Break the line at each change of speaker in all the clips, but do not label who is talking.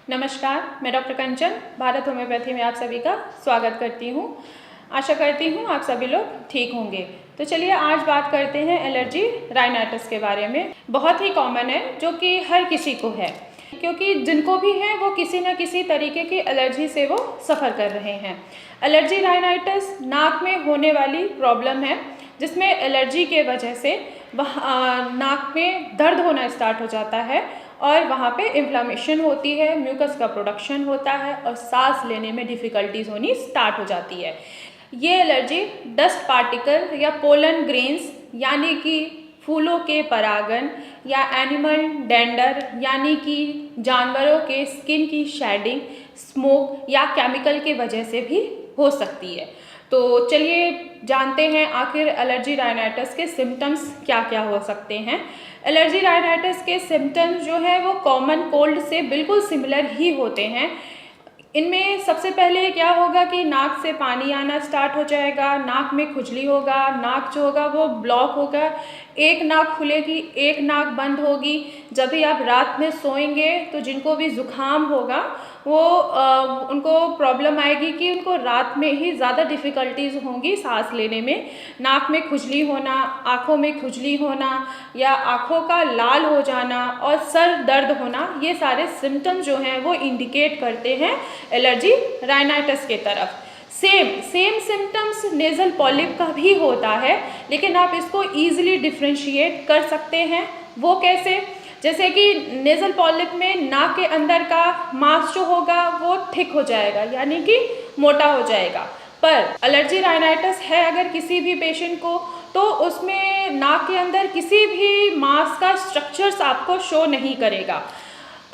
नमस्कार, मैं डॉक्टर कंचन भारत होम्योपैथी में आप सभी का स्वागत करती हूँ। आशा करती हूँ आप सभी लोग ठीक होंगे। तो चलिए आज बात करते हैं एलर्जी राइनाइटिस के बारे में। बहुत ही कॉमन है जो कि हर किसी को है, क्योंकि जिनको भी है वो किसी न किसी तरीके की एलर्जी से वो सफ़र कर रहे हैं। एलर्जी राइनाइटिस नाक में होने वाली प्रॉब्लम है जिसमें एलर्जी के वजह से नाक में दर्द होना स्टार्ट हो जाता है और वहाँ पे इन्फ्लामेशन होती है, म्यूकस का प्रोडक्शन होता है और सांस लेने में डिफ़िकल्टीज होनी स्टार्ट हो जाती है। ये एलर्जी डस्ट पार्टिकल या पोलन ग्रेन्स यानी कि फूलों के परागन या एनिमल डेंडर यानी कि जानवरों के स्किन की शेडिंग, स्मोक या केमिकल के वजह से भी हो सकती है। तो चलिए जानते हैं आखिर एलर्जी राइनाइटिस के सिम्टम्स क्या क्या हो सकते हैं। एलर्जी राइनाइटिस के सिम्टम्स जो है वो कॉमन कोल्ड से बिल्कुल सिमिलर ही होते हैं। इनमें सबसे पहले क्या होगा कि नाक से पानी आना स्टार्ट हो जाएगा, नाक में खुजली होगा, नाक जो होगा वो ब्लॉक होगा, एक नाक खुलेगी, एक नाक बंद होगी। जब भी आप रात में सोएंगे तो जिनको भी ज़ुकाम होगा वो उनको प्रॉब्लम आएगी कि उनको रात में ही ज़्यादा डिफ़िकल्टीज़ होंगी सांस लेने में। नाक में खुजली होना, आँखों में खुजली होना या आँखों का लाल हो जाना और सर दर्द होना, ये सारे सिम्टम्स जो हैं वो इंडिकेट करते हैं एलर्जी राइनाइटिस के तरफ। सेम सिम्टम्स नेज़ल पॉलिप का भी होता है, लेकिन आप इसको ईजिली डिफ्रेंशिएट कर सकते हैं। वो कैसे? जैसे कि नेज़ल पॉलिप में नाक के अंदर का मांस जो होगा वो थिक हो जाएगा यानी कि मोटा हो जाएगा। पर एलर्जी राइनाइटिस है अगर किसी भी पेशेंट को, तो उसमें नाक के अंदर किसी भी मांस का स्ट्रक्चर्स आपको शो नहीं करेगा।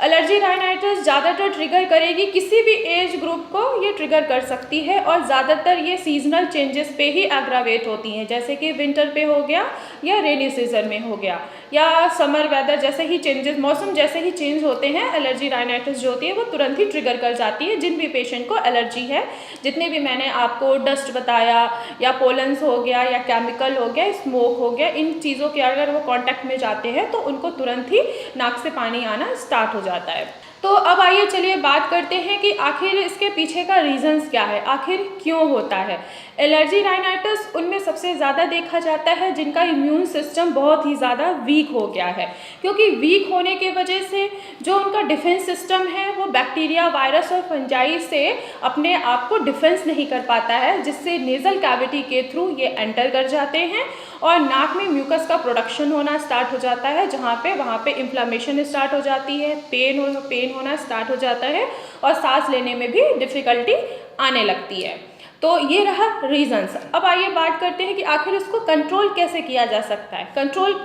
एलर्जी राइनाइटिस ज़्यादातर ट्रिगर करेगी किसी भी एज ग्रुप को, ये ट्रिगर कर सकती है और ज़्यादातर ये सीजनल चेंजेस पे ही एग्रावेट होती हैं, जैसे कि विंटर पे हो गया या रेनी सीजन में हो गया या समर वेदर जैसे ही चेंजेस, मौसम जैसे ही चेंज होते हैं एलर्जी राइनाइटिस जो होती है वो तुरंत ही ट्रिगर कर जाती है। जिन भी पेशेंट को एलर्जी है, जितने भी मैंने आपको डस्ट बताया या पोलन्स हो गया या केमिकल हो गया, स्मोक हो गया, इन चीज़ों के अगर वो कॉन्टैक्ट में जाते हैं तो उनको तुरंत ही नाक से पानी आना स्टार्ट हो जाता है। तो अब आइए चलिए बात करते हैं कि आखिर इसके पीछे का रीज़न्स क्या है, आखिर क्यों होता है। एलर्जी राइनाइटिस उनमें सबसे ज़्यादा देखा जाता है जिनका इम्यून सिस्टम बहुत ही ज़्यादा वीक हो गया है, क्योंकि वीक होने के वजह से जो उनका डिफेंस सिस्टम है वो बैक्टीरिया, वायरस और फंजाई से अपने आप को डिफेंस नहीं कर पाता है, जिससे नेज़ल कैविटी के थ्रू ये एंटर कर जाते हैं और नाक में म्यूकस का प्रोडक्शन होना स्टार्ट हो जाता है, वहाँ पे इन्फ्लामेशन स्टार्ट हो जाती है, पेन होना स्टार्ट हो जाता है और सांस लेने में भी डिफ़िकल्टी आने लगती है। तो ये रहा रीज़न्स। अब आइए बात करते हैं कि आखिर इसको कंट्रोल कैसे किया जा सकता है। कंट्रोल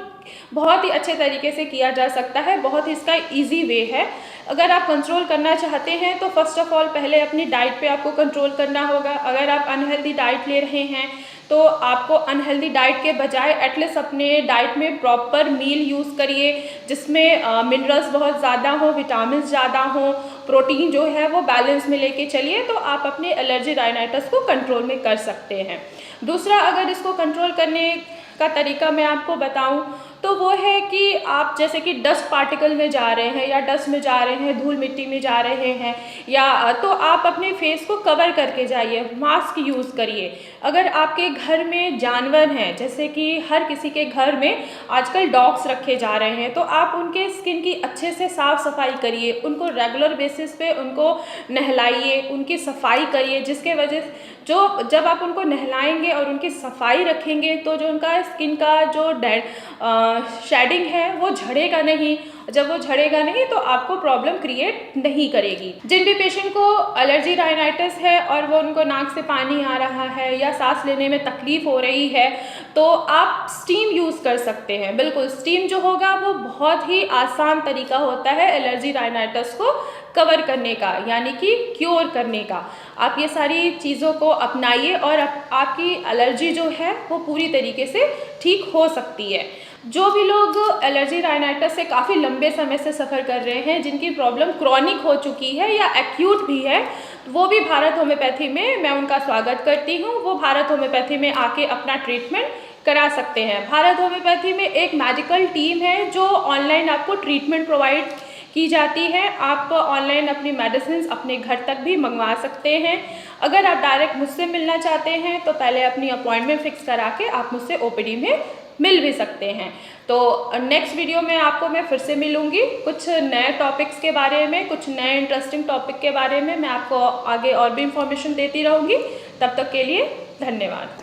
बहुत ही अच्छे तरीके से किया जा सकता है, बहुत ही इसका इजी वे है। अगर आप कंट्रोल करना चाहते हैं तो फर्स्ट ऑफ ऑल पहले अपनी डाइट पे आपको कंट्रोल करना होगा। अगर आप अनहेल्दी डाइट ले रहे हैं तो आपको अनहेल्दी डाइट के बजाय एटलीस्ट अपने डाइट में प्रॉपर मील यूज़ करिए, जिसमें मिनरल्स बहुत ज़्यादा हो, विटामिन ज़्यादा हो, प्रोटीन जो है वो बैलेंस में लेके चलिए, तो आप अपने एलर्जी राइनाइटिस को कंट्रोल में कर सकते हैं। दूसरा, अगर इसको कंट्रोल करने का तरीका मैं आपको बताऊं तो वो है कि आप जैसे कि डस्ट पार्टिकल में जा रहे हैं या डस्ट में जा रहे हैं, धूल मिट्टी में जा रहे हैं, या तो आप अपने फेस को कवर करके जाइए, मास्क यूज़ करिए। अगर आपके घर में जानवर हैं, जैसे कि हर किसी के घर में आजकल डॉग्स रखे जा रहे हैं, तो आप उनके स्किन की अच्छे से साफ़ सफाई करिए, उनको रेगुलर बेसिस पे उनको नहलाइए, उनकी सफाई करिए, जिसके वजह जब आप उनको नहलाएंगे और उनकी सफाई रखेंगे तो जो उनका स्किन का जो शेडिंग है वो झड़ेगा नहीं। जब वो झड़ेगा नहीं तो आपको प्रॉब्लम क्रिएट नहीं करेगी। जिन भी पेशेंट को एलर्जी राइनाइटिस है और वो उनको नाक से पानी आ रहा है या सांस लेने में तकलीफ हो रही है, तो आप स्टीम यूज़ कर सकते हैं। बिल्कुल, स्टीम जो होगा वो बहुत ही आसान तरीका होता है एलर्जी राइनाइटिस को कवर करने का, यानी कि क्योर करने का। आप ये सारी चीज़ों को अपनाइए और आपकी एलर्जी जो है वो पूरी तरीके से ठीक हो सकती है। जो भी लोग एलर्जी राइनाइटिस से काफ़ी लंबे समय से सफ़र कर रहे हैं, जिनकी प्रॉब्लम क्रॉनिक हो चुकी है या एक्यूट भी है, वो भी भारत होम्योपैथी में मैं उनका स्वागत करती हूँ। वो भारत होम्योपैथी में आके अपना ट्रीटमेंट करा सकते हैं। भारत होम्योपैथी में एक मेडिकल टीम है जो ऑनलाइन आपको ट्रीटमेंट प्रोवाइड की जाती है। आप ऑनलाइन अपनी मेडिसिन अपने घर तक भी मंगवा सकते हैं। अगर आप डायरेक्ट मुझसे मिलना चाहते हैं तो पहले अपनी अपॉइंटमेंट फिक्स करा के आप मुझसे ओपीडी में मिल भी सकते हैं। तो नेक्स्ट वीडियो में आपको मैं फिर से मिलूँगी कुछ नए टॉपिक्स के बारे में, कुछ नए इंटरेस्टिंग टॉपिक के बारे में मैं आपको आगे और भी इंफॉर्मेशन देती रहूँगी। तब तक के लिए धन्यवाद।